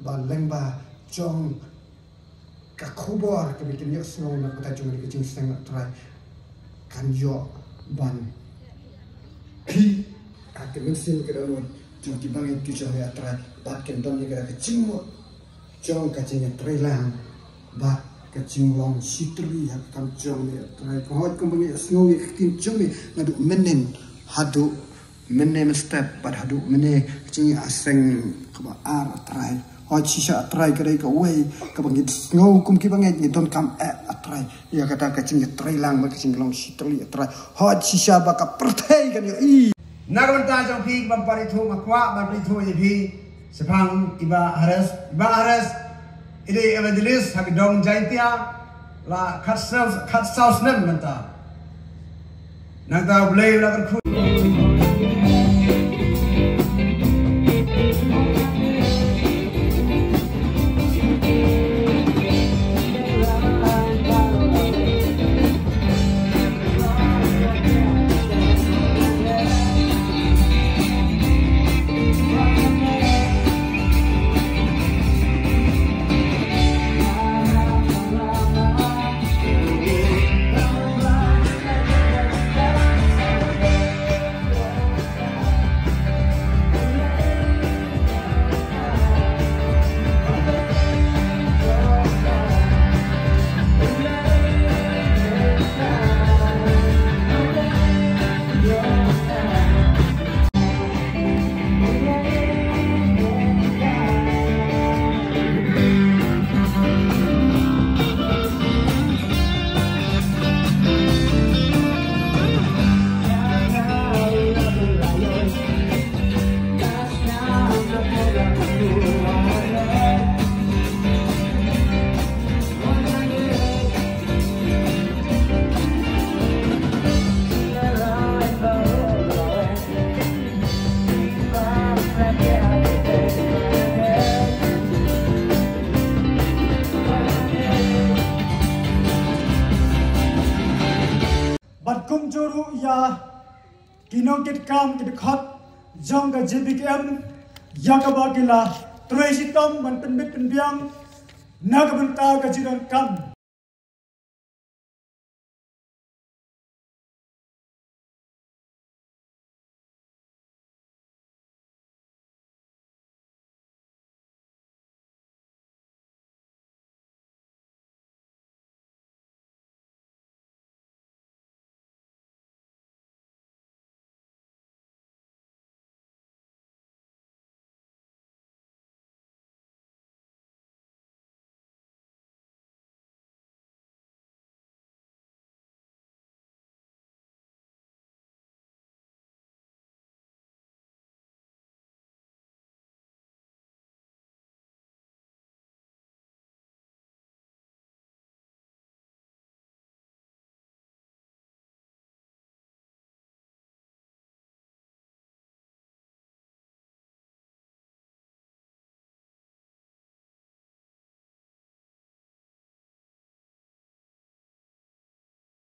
lengba jong kakubor kebikin yo snow na kota jong ni kecing seng try kan yo ban pi ake mesin ke dalam jong di bangi tu jong ya try bat ken don ni ke kecing mo jong kecing trelang ba kecing long sitri ya kam jong ni try ko hot ko bangi snow ni kecing jong ni ngadu menen hadu menen step pad hadu menen kecing aseng ko ar try hot sisa try kedai ka way ka bangi snow kum ki bangi ni don kam try ya kata kecing trelang ba kecing long sitri try hot sisa ba ka pertai kan yo i Nagawanta jong pi bamparitu makwa bamparitu pi sepang iba haras ini evangelis hak dong jaitia la kat saus nem manta nagda boleh lakukan ku kum juru ya kinong kit kam kit khot jong ka jbkm ya ka bagila tresitam man penbit penbiang naga benta ka jiran kam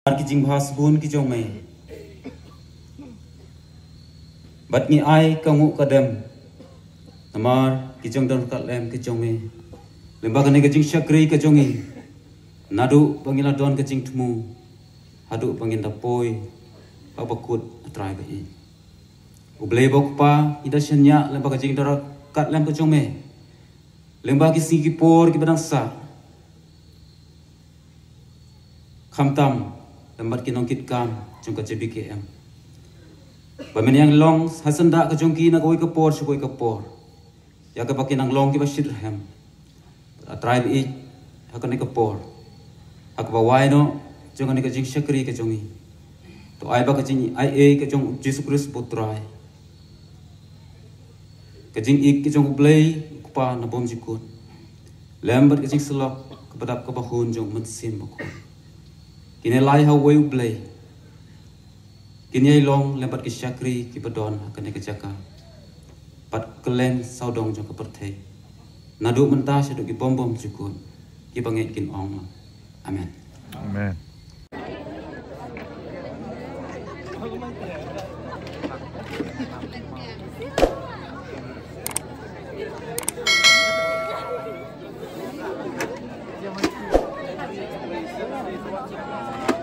की जिंग भास बुन की जोंग में बटनी आई कंगु कदम नमार की जोंग दन कलम की जोंग में lemba kene ke jing syakri ke jongi nadu pangila don ke jing temu hadu panginda poi babakut trai bai ublei bokpa ida shenya lemba ke jing dara kat lem ke jong me lemba ki si ki por ki badang sa khamtam lembat ki nong kit kam jong ka jbkm bamen yang long hasanda ke jong ki na koi ke por shkoi ke por ya ke bakin ang long ki bashir hem tribe i hakane ke por hak bawai no jong ani ke jing syakri ke jongi to ai ba ke jing ai e ke jong Jesus Christ putrai ke jing ik ke jong blei pa na bom jikut lembat ke jing selok ke badap ke bahun jong mensin bako kini lai ha wei blei kini ai long lembat ke syakri ki badon hakane ke jaka pat kelen saudong jong ke perthei nadu mentah seduk ki bom jikut ki banget kin ong amen amen Chào